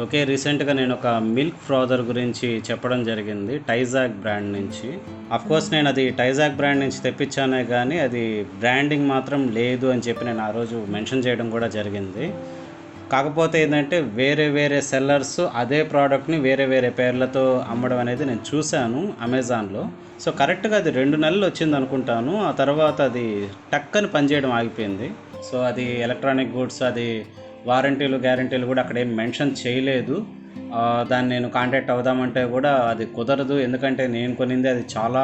Okay. రీసెంట్‌గా నేను ఒక మిల్క్ ఫ్రాదర్ గురించి చెప్పడం జరిగింది. టైజాక్ బ్రాండ్ నుంచి. అఫ్‌కోర్స్ నేను అది టైజాక్ బ్రాండ్ నుంచి తెప్పించానే గానీ, అది బ్రాండింగ్ మాత్రం లేదు అని చెప్పి నేను ఆ రోజు మెన్షన్ చేయడం కూడా జరిగింది. కాకపోతే ఏంటంటే వేరే వేరే సెల్లర్స్ అదే ప్రోడక్ట్‌ని వేరే వేరే పేర్లతో అమ్మడం అనేది నేను చూశాను అమెజాన్‌లో. సో, కరెక్ట్‌గా అది 2 నెలలు వచ్చిందనుకుంటాను. ఆ తర్వాత అది టక్కని పనిచేయడం ఆగిపోయింది. సో, అది ఎలక్ట్రానిక్ గూడ్స్, అది వారంటీలు, గ్యారంటీలు కూడా అక్కడ ఏం మెన్షన్ చేయలేదు. దాన్ని నేను కాంటాక్ట్ అవుదామంటే కూడా అది కుదరదు. ఎందుకంటే నేను కొనింది అది చాలా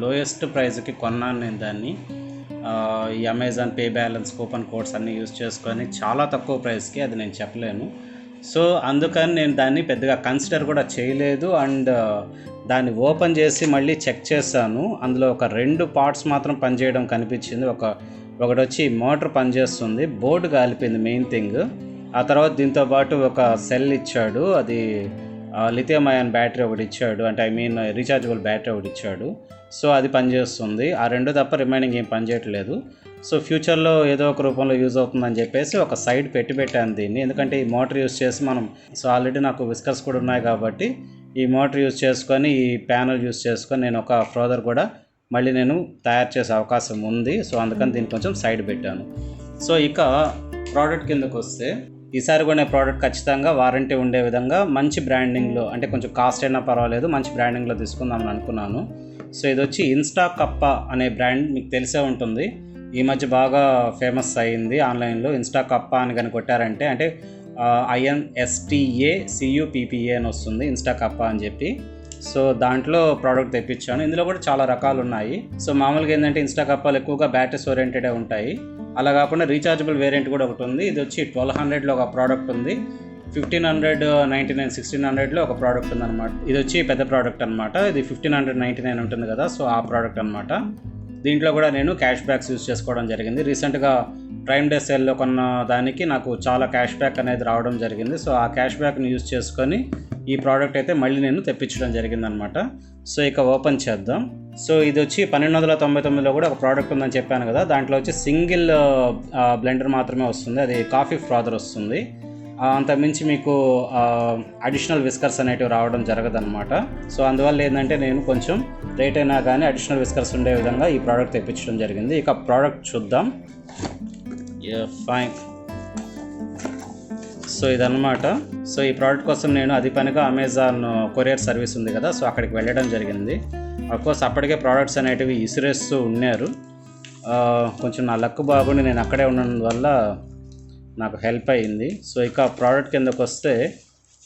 లోయెస్ట్ ప్రైస్‌కి కొన్నాను నేను దాన్ని. ఈ Amazon pay balance coupon codes అన్నీ యూజ్ చేసుకొని చాలా తక్కువ ప్రైస్కి, అది నేను చెప్పలేను. సో, అందుకని నేను దాన్ని పెద్దగా కన్సిడర్ కూడా చేయలేదు. అండ్ దాన్ని ఓపెన్ చేసి మళ్ళీ చెక్ చేశాను. అందులో ఒక 2 పార్ట్స్ మాత్రం పనిచేయడం కనిపించింది. ఒకటొచ్చి మోటార్ పనిచేస్తుంది, బోర్డు కాలిపోయింది మెయిన్ థింగ్. ఆ తర్వాత దీంతో పాటు ఒక సెల్ ఇచ్చాడు, అది లిథియం అయాన్ బ్యాటరీ ఒకటి ఇచ్చాడు, అంటే రీఛార్జబుల్ బ్యాటరీ ఒకటి ఇచ్చాడు. సో, అది పనిచేస్తుంది. ఆ 2 తప్ప రిమైనింగ్ ఏం పనిచేయట్లేదు. సో, ఫ్యూచర్లో ఏదో ఒక రూపంలో యూజ్ అవుతుందని చెప్పేసి ఒక సైడ్ పెట్టాను దీన్ని. ఎందుకంటే ఈ మోటార్ యూజ్ చేసి ఆల్రెడీ నాకు విస్కర్స్ కూడా ఉన్నాయి కాబట్టి ఈ మోటార్ యూజ్ చేసుకొని, ఈ ప్యానల్ యూజ్ చేసుకొని నేను ఒక ఫ్రోదర్ కూడా మళ్ళీ నేను తయారు చేసే అవకాశం ఉంది. సో, అందుకని దీన్ని కొంచెం సైడ్ పెట్టాను. సో, ఇక ప్రోడక్ట్ కిందకు వస్తే, ఈసారి కొనే ప్రోడక్ట్ ఖచ్చితంగా వారంటీ ఉండే విధంగా మంచి బ్రాండింగ్లో, అంటే కొంచెం కాస్ట్ అయినా పర్వాలేదు, మంచి బ్రాండింగ్లో తీసుకుందామని అనుకున్నాను. సో, ఇది వచ్చి ఇన్స్టాకప్పా అనే బ్రాండ్ మీకు తెలిసే ఉంటుంది. ఈ మధ్య బాగా ఫేమస్ అయ్యింది ఆన్లైన్లో. ఇన్స్టాకప్పా అని కానీ కొట్టారంటే, అంటే INSTACUPPA అని వస్తుంది, ఇన్స్టాకప్పా అని చెప్పి. సో, దాంట్లో ప్రోడక్ట్ తెప్పించాను. ఇందులో కూడా చాలా రకాలు ఉన్నాయి. సో, మామూలుగా ఏంటంటే ఇన్స్టాకప్పాలు ఎక్కువగా బ్యాటరీస్ ఓరియంటెడే ఉంటాయి. అలా కాకుండా రీఛార్జబుల్ వేరియంట్ కూడా ఒకటి ఉంది. ఇది వచ్చి 1200లో ఒక ప్రోడక్ట్ ఉంది, 1599, 1600లో ఒక ప్రోడక్ట్ ఉందన్నమాట. ఇది వచ్చి పెద్ద ప్రోడక్ట్ అనమాట. ఇది 1599 ఉంటుంది కదా, సో ఆ ప్రోడక్ట్ అనమాట. దీంట్లో కూడా నేను క్యాష్ బ్యాక్స్ యూజ్ చేసుకోవడం జరిగింది. రీసెంట్గా ప్రైమ్ డే సేల్లో కొన్న దానికి నాకు చాలా క్యాష్ బ్యాక్ అనేది రావడం జరిగింది. సో, ఆ క్యాష్ బ్యాక్ని యూజ్ చేసుకొని ఈ ప్రోడక్ట్ అయితే మళ్ళీ నేను తెప్పించడం జరిగిందనమాట. సో, ఇక ఓపెన్ చేద్దాం. సో, ఇది వచ్చి 1299లో కూడా ఒక ప్రోడక్ట్ ఉందని చెప్పాను కదా, దాంట్లో వచ్చి సింగిల్ బ్లెండర్ మాత్రమే వస్తుంది. అది కాఫీ ఫ్రాదర్ వస్తుంది. అంతకుమించి మీకు అడిషనల్ విస్కర్స్ అనేటివి రావడం జరగదన్నమాట. సో, అందువల్ల ఏంటంటే నేను కొంచెం రేట్ అయినా కానీ అడిషనల్ విస్కర్స్ ఉండే విధంగా ఈ ప్రోడక్ట్ తెప్పించడం జరిగింది. ఇక ప్రోడక్ట్ చూద్దాం. ఫైన్. సో, ఇదన్నమాట. సో, ఈ ప్రోడక్ట్ కోసం నేను అది పనిగా అమెజాన్ కొరియర్ సర్వీస్ ఉంది కదా, సో అక్కడికి వెళ్ళడం జరిగింది. అఫ్కోర్స్ అప్పటికే ప్రోడక్ట్స్ అనేటివి ఇసిరేస్తూ ఉన్నారు. కొంచెం నా లక్ బాగుండి నేను అక్కడే ఉన్నందువల్ల నాకు హెల్ప్ అయ్యింది. సో, ఇక ప్రోడక్ట్ కిందకు వస్తే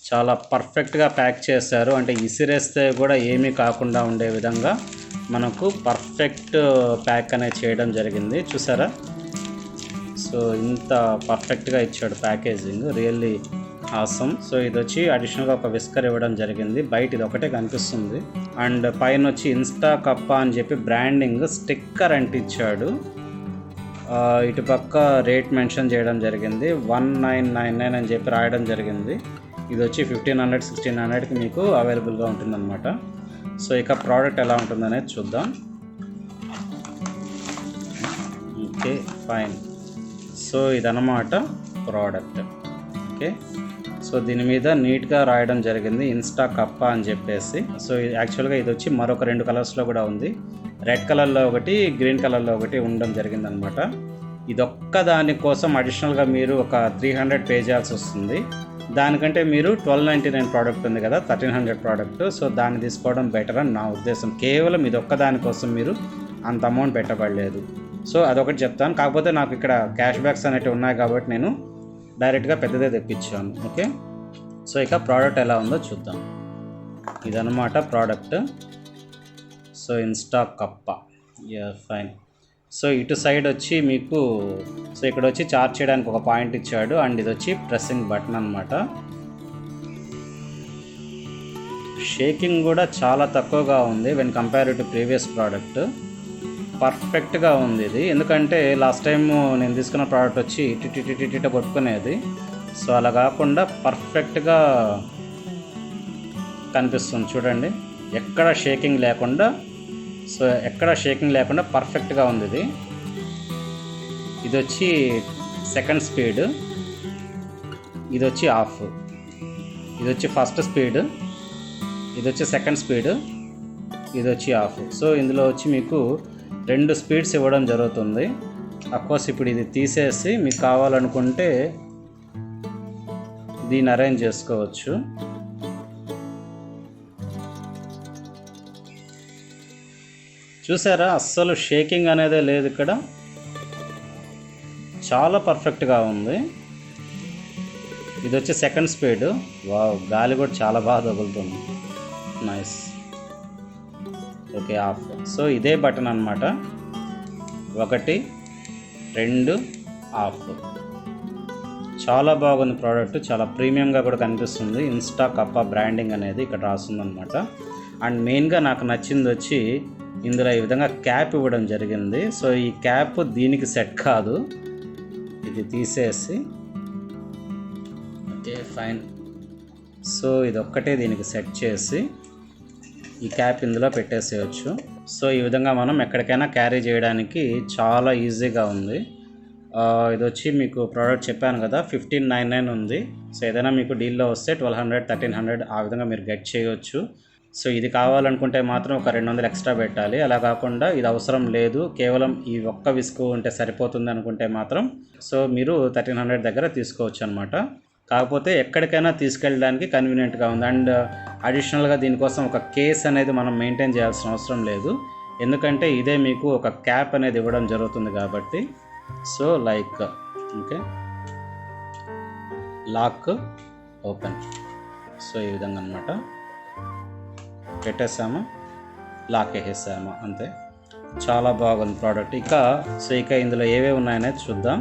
చాలా పర్ఫెక్ట్గా ప్యాక్ చేశారు. అంటే ఇసిరేస్తే కూడా ఏమీ కాకుండా ఉండే విధంగా మనకు పర్ఫెక్ట్ ప్యాక్ అనేది చేయడం జరిగింది. చూసారా? సో, ఇంత పర్ఫెక్ట్గా ఇచ్చాడు ప్యాకేజింగ్, రియల్లీ ఆసమ్. సో, ఇది వచ్చి అడిషనల్గా ఒక విస్కర్ ఇవ్వడం జరిగింది. బయట ఇది ఒకటే కనిపిస్తుంది. అండ్ పైన వచ్చి ఇన్స్టాకప్పా అని చెప్పి బ్రాండింగ్ స్టిక్కర్ అంటించాడు. ఇటుపక్క రేట్ మెన్షన్ చేయడం జరిగింది, 1999 అని చెప్పి రాయడం జరిగింది. ఇది వచ్చి 1500, 1600కి మీకు అవైలబుల్గా ఉంటుందన్నమాట. సో, ఇక ప్రోడక్ట్ ఎలా ఉంటుందనేది చూద్దాం. Okay, fine. సో, ఇదన్నమాట ప్రోడక్ట్. ఓకే. సో, దీని మీద నీట్గా రాయడం జరిగింది ఇన్స్టాకప్పా అని చెప్పేసి. సో, యాక్చువల్గా ఇది వచ్చి మరొక 2 కలర్స్లో కూడా ఉంది. రెడ్ కలర్లో ఒకటి, గ్రీన్ కలర్లో ఒకటి ఉండడం జరిగిందనమాట. ఇదొక్క దానికోసం అడిషనల్గా మీరు ఒక 300 పే చేయాల్సి వస్తుంది. దానికంటే మీరు 1299 ప్రోడక్ట్ ఉంది కదా, 1300 ప్రోడక్ట్. సో, దాన్ని తీసుకోవడం బెటర్ అని నా ఉద్దేశం. కేవలం ఇదొక్క దానికోసం మీరు అంత అమౌంట్ పెట్టబడలేదు. సో, అదొకటి చెప్తాను. కాకపోతే నాకు ఇక్కడ క్యాష్ బ్యాక్స్ అనేవి ఉన్నాయి కాబట్టి నేను డైరెక్ట్గా పెద్దదే తెప్పించాను. ఓకే. సో, ఇక ప్రోడక్ట్ ఎలా ఉందో చూద్దాం. ఇదన్నమాట ప్రోడక్ట్. సో, ఇన్స్టాకప్పా. ఫైన్. సో, ఇటు సైడ్ వచ్చి మీకు, సో ఇక్కడ వచ్చి చార్జ్ చేయడానికి ఒక పాయింట్ ఇచ్చాడు. అండ్ ఇది వచ్చి ప్రెస్సింగ్ బటన్ అనమాట. షేకింగ్ కూడా చాలా తక్కువగా ఉంది when compare to previous product. పర్ఫెక్ట్గా ఉంది ఇది. ఎందుకంటే లాస్ట్ టైం నేను తీసుకున్న ప్రోడక్ట్ వచ్చి టిటిటిటిట కొట్టుకునేది. సో, అలా కాకుండా పర్ఫెక్ట్గా కనిపిస్తుంది. చూడండి, ఎక్కడ షేకింగ్ లేకుండా. సో, ఎక్కడ షేకింగ్ లేకుండా పర్ఫెక్ట్గా ఉంది ఇది. ఇది వచ్చి సెకండ్ స్పీడ్, ఇది వచ్చి ఆఫ్. ఇది వచ్చి ఫస్ట్ స్పీడ్, ఇది వచ్చి సెకండ్ స్పీడ్, ఇది వచ్చి ఆఫ్. సో ఇందులో వచ్చి మీకు 2 స్పీడ్స్ ఇవ్వడం జరుగుతుంది. అఫ్కోర్స్ ఇప్పుడు ఇది తీసేసి మీకు కావాలనుకుంటే దీన్ని అరేంజ్ చేసుకోవచ్చు. చూసారా, అస్సలు షేకింగ్ అనేదే లేదు ఇక్కడ, చాలా పర్ఫెక్ట్గా ఉంది. ఇది వచ్చి సెకండ్ స్పీడ్. వావ్, గాలి కూడా చాలా బాగా తగులుతుంది. నైస్. Okay, of. సో ఇదే బటన్ అన్నమాట. 1 2 ఆఫ్. చాలా బాగుంది ప్రోడక్ట్, చాలా ప్రీమియంగా కూడా కనిపిస్తుంది. INSTACUPPA బ్రాండింగ్ అనేది ఇక్కడ రాస్తుందన్నమాట. అండ్ మెయిన్గా నాకు నచ్చింది వచ్చి ఇందులో ఈ విధంగా క్యాప్ ఇవ్వడం జరిగింది. సో ఈ క్యాప్ దీనికి సెట్ కాదు, ఇది తీసేసి ఓకే ఫైన్. సో ఇది ఒక్కటే దీనికి సెట్ చేసి ఈ క్యాప్ ఇందులో పెట్టేసేయచ్చు. సో ఈ విధంగా మనం ఎక్కడికైనా క్యారీ చేయడానికి చాలా ఈజీగా ఉంది. ఇది వచ్చి మీకు ప్రోడక్ట్ చెప్పాను కదా, 1599 ఉంది. సో ఏదైనా మీకు డీల్లో వస్తే 1200 1300 ఆ విధంగా మీరు గెట్ చేయవచ్చు. సో ఇది కావాలనుకుంటే మాత్రం ఒక 200 ఎక్స్ట్రా పెట్టాలి. అలా కాకుండా ఇది అవసరం లేదు, కేవలం ఈ ఒక్క విసుగు ఉంటే సరిపోతుంది అనుకుంటే మాత్రం సో మీరు 1300 దగ్గర తీసుకోవచ్చు అనమాట. కాకపోతే ఎక్కడికైనా తీసుకెళ్ళడానికి కన్వీనియంట్గా ఉంది. అండ్ అడిషనల్గా దీనికోసం ఒక కేస్ అనేది మనం మెయింటైన్ చేయాల్సిన అవసరం లేదు, ఎందుకంటే ఇదే మీకు ఒక క్యాప్ అనేది ఇవ్వడం జరుగుతుంది కాబట్టి. So like okay, lock open. So ఈ విధంగా అనమాట, పెట్టేసామా, లాక్ వేసేసామా, అంతే. చాలా బాగుంది ప్రోడక్ట్. ఇక ఇందులో ఏవేవి ఉన్నాయనేది చూద్దాం.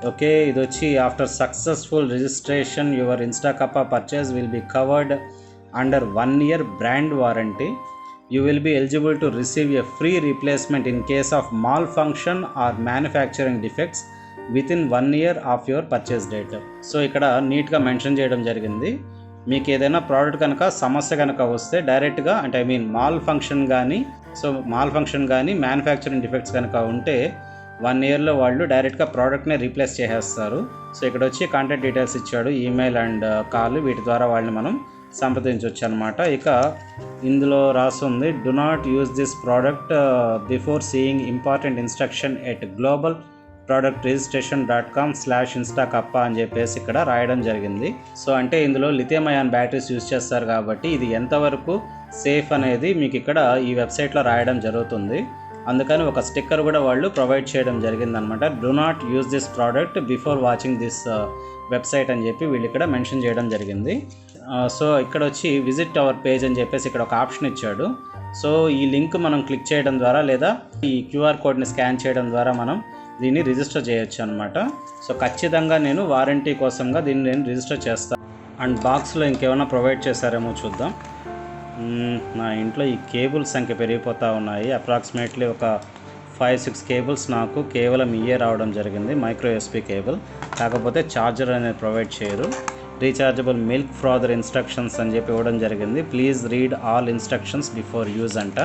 ఓకే, ఇది వచ్చి after successful registration your INSTACUPPA purchase will be covered under 1 year brand warranty. You will be eligible to receive a free replacement in case of mall function are manufacturing defects with in 1 year of your purchase date. So ఇక్కడ నీట్గా mention చేయడం జరిగింది. మీకు ఏదైనా product కనుక సమస్య కనుక వస్తే డైరెక్ట్గా, అంటే ఐ మీన్ మాల్ ఫంక్షన్ కానీ మ్యానుఫ్యాక్చరింగ్ డిఫెక్ట్స్ కనుక ఉంటే 1 yearలో వాళ్ళు డైరెక్ట్గా ప్రోడక్ట్ని రీప్లేస్ చేసేస్తారు. సో ఇక్కడ వచ్చి కాంటాక్ట్ డీటెయిల్స్ ఇచ్చాడు, ఈమెయిల్ అండ్ కాల్, వీటి ద్వారా వాళ్ళని మనం సంప్రదించవచ్చు అనమాట. ఇక ఇందులో రాస్తుంది, do not use this product before seeing important instruction at global product registration.com/INSTACUPPA అని చెప్పేసి ఇక్కడ రాయడం జరిగింది. సో అంటే ఇందులో లిథియం అయాన్ బ్యాటరీస్ యూజ్ చేస్తారు కాబట్టి ఇది ఎంతవరకు సేఫ్ అనేది మీకు ఇక్కడ ఈ వెబ్సైట్లో రాయడం జరుగుతుంది. అందుకని ఒక స్టిక్కర్ కూడా వాళ్ళు ప్రొవైడ్ చేయడం జరిగిందనమాట. Do not use this product before watching this website అని చెప్పి వీళ్ళు ఇక్కడ మెన్షన్ చేయడం జరిగింది. సో ఇక్కడ వచ్చి విజిట్ అవర్ పేజ్ అని చెప్పేసి ఇక్కడ ఒక ఆప్షన్ ఇచ్చాడు. సో ఈ లింక్ మనం క్లిక్ చేయడం ద్వారా లేదా ఈ QR కోడ్ని స్కాన్ చేయడం ద్వారా మనం దీన్ని రిజిస్టర్ చేయొచ్చు అనమాట. సో ఖచ్చితంగా నేను వారంటీ కోసంగా దీన్ని నేను రిజిస్టర్ చేస్తాను. అండ్ బాక్స్లో ఇంకేమైనా ప్రొవైడ్ చేశారేమో చూద్దాం. నా ఇంట్లో ఈ కేబుల్ సంఖ్య పెరిగిపోతూ ఉన్నాయి. అప్రాక్సిమేట్లీ ఒక 5-6 కేబుల్స్ నాకు కేవలం ఇయే రావడం జరిగింది, మైక్రో USB కేబుల్. కాకపోతే ఛార్జర్ అనేది ప్రొవైడ్ చేయరు. రీఛార్జబుల్ మిల్క్ ఫ్రాదర్ ఇన్స్ట్రక్షన్స్ అని చెప్పి ఇవ్వడం జరిగింది. Please read all instructions before use అంట.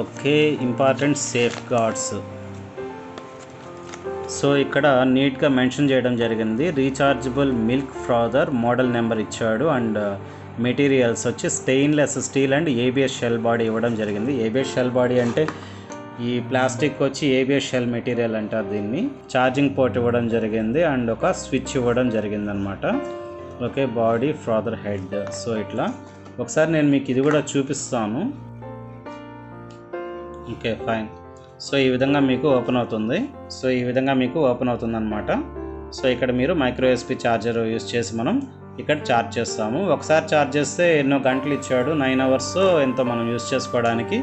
Okay, important safeguards. So ఇక్కడ నీట్గా మెన్షన్ చేయడం జరిగింది. Rechargeable milk frother model number ఇచ్చాడు. అండ్ మెటీరియల్స్ వచ్చి stainless steel and ABS shell body ఇవ్వడం జరిగింది. ABS షెల్ బాడీ అంటే ఈ ప్లాస్టిక్ వచ్చి ABS షెల్ మెటీరియల్ అంటారు దీన్ని. ఛార్జింగ్ పోర్ట్ ఇవ్వడం జరిగింది అండ్ ఒక స్విచ్ ఇవ్వడం జరిగింది అనమాట. Okay, body frother head. So ఇట్లా ఒకసారి నేను మీకు ఇది కూడా చూపిస్తాను. Okay fine. సో ఈ విధంగా మీకు ఓపెన్ అవుతుంది అనమాట. సో ఇక్కడ మీరు మైక్రో USB ఛార్జర్ యూస్ చేసి మనం ఇక్కడ ఛార్జ్ చేస్తాము. ఒకసారి ఛార్జ్ చేస్తే ఎన్నో గంటలు ఇచ్చాడు, 9 hours ఎంతో మనం యూస్ చేసుకోవడానికి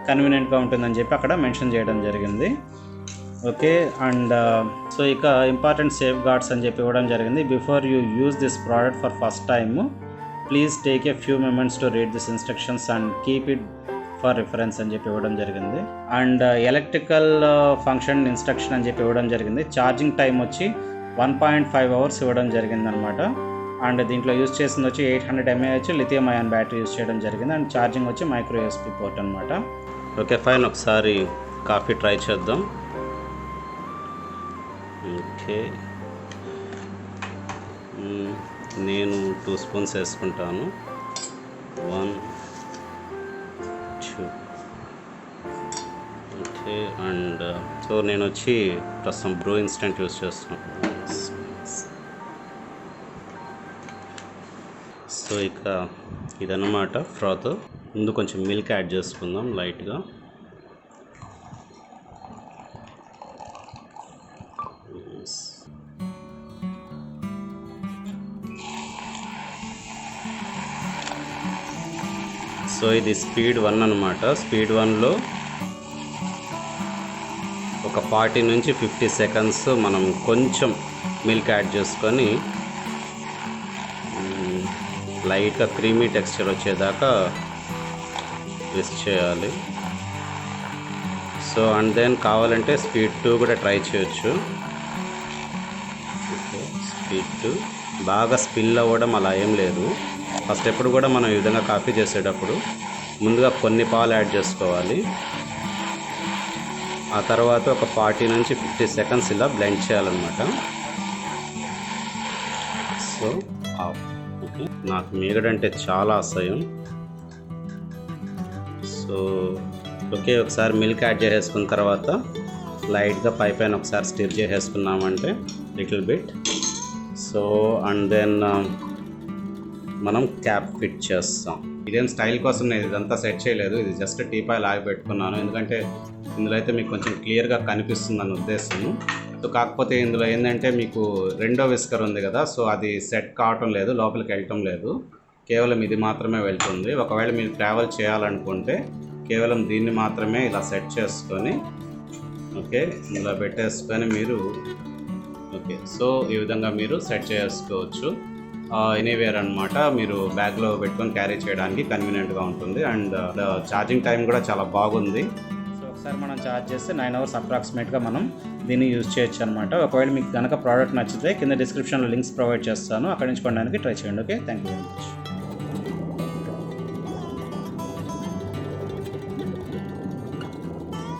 కన్వీనియంట్గా ఉంటుందని చెప్పి అక్కడ మెన్షన్ చేయడం జరిగింది. ఓకే, అండ్ సో ఇక ఇంపార్టెంట్ సేఫ్ గార్డ్స్ అని చెప్పి ఇవ్వడం జరిగింది. Before you use this product for first time please take a few moments to read this instructions and keep it for reference అని చెప్పి ఇవ్వడం జరిగింది. అండ్ ఎలక్ట్రికల్ ఫంక్షన్ ఇన్స్ట్రక్షన్ అని చెప్పి ఇవ్వడం జరిగింది. ఛార్జింగ్ టైం వచ్చి 1.5 hours ఇవ్వడం జరిగింది అనమాట. అండ్ దీంట్లో యూజ్ చేసింది వచ్చి 800 mAh lithium ion battery use చేయడం జరిగింది. అండ్ ఛార్జింగ్ వచ్చి మైక్రో USB పోర్ట్ అనమాట. ఓకే ఫైన్, ఒకసారి కాఫీ ట్రై చేద్దాం. ఓకే, నేను 2 స్పూన్స్ వేసుకుంటాను. 1 2 ఓకే. అండ్ సో నేను వచ్చి ప్రస్తుతం బ్రూ ఇన్స్టెంట్ యూస్ చేస్తున్నాను. సో ఇక ఇదన్నమాట ఫ్రాతర్. ముందు కొంచెం మిల్క్ యాడ్ చేసుకుందాం లైట్గా. సో ఇది స్పీడ్ 1 అనమాట. స్పీడ్ 1లో ఒక 40 నుంచి 50 సెకండ్స్ మనం కొంచెం మిల్క్ యాడ్ చేసుకొని లైట్గా క్రీమీ టెక్స్చర్ వచ్చేదాకా విస్క్ చేయాలి. సో అండ్ దెన్ కావాలంటే స్పీడ్ 2 కూడా ట్రై చేయొచ్చు. ఓకే, స్పీడ్ 2 బాగా స్పిల్ అవ్వడం అలా ఏం లేదు. ఫస్ట్ ఎప్పుడు కూడా మనం ఈ విధంగా కాఫీ చేసేటప్పుడు ముందుగా కొన్ని పాలు యాడ్ చేసుకోవాలి. ఆ తర్వాత ఒక 40 నుంచి 50 సెకండ్స్ ఇలా బ్లెండ్ చేయాలన్నమాట. సో ఓకే, నాకు మీగడంటే చాలా అసహ్యం. సో ఓకే, ఒకసారి మిల్క్ యాడ్ చేసేసుకున్న తర్వాత లైట్గా పైన ఒకసారి స్టిర్ చేసేసుకున్నామంటే little bit. So and then మనం క్యాప్ ఫిట్ చేస్తాం. ఇదేం స్టైల్ కోసం నేను ఇదంతా సెట్ చేయలేదు, ఇది జస్ట్ టీపాయ్ లాగి పెట్టుకున్నాను. ఎందుకంటే ఇందులో అయితే మీకు కొంచెం క్లియర్గా కనిపిస్తుందని ఉద్దేశం. సో కాకపోతే ఇందులో ఏంటంటే మీకు రెండో విస్కర్ ఉంది కదా, సో అది సెట్ కావటం లేదు, లోపలికి వెళ్ళటం లేదు, కేవలం ఇది మాత్రమే వెళ్తుంది. ఒకవేళ మీరు ట్రావెల్ చేయాలనుకుంటే కేవలం దీన్ని మాత్రమే ఇలా సెట్ చేసుకొని ఓకే ఇలా పెట్టేసుకొని మీరు ఓకే సో ఈ విధంగా మీరు సెట్ చేసుకోవచ్చు. ఎనీవేర్ అనమాట. మీరు బ్యాగ్లో పెట్టుకొని క్యారీ చేయడానికి కన్వీనియంట్గా ఉంటుంది. అండ్ ఛార్జింగ్ టైం కూడా చాలా బాగుంది. సో ఒకసారి మనం ఛార్జ్ చేస్తే 9 అవర్స్ అప్రాక్సిమేట్గా మనం దీన్ని యూజ్ చేయొచ్చు అనమాట. ఒకవేళ మీకు కనుక ప్రోడక్ట్ నచ్చితే కింద డిస్క్రిప్షన్లో లింక్స్ ప్రొవైడ్ చేస్తాను, అక్కడి నుంచి కొనడానికి ట్రై చేయండి. Okay, thank you very much.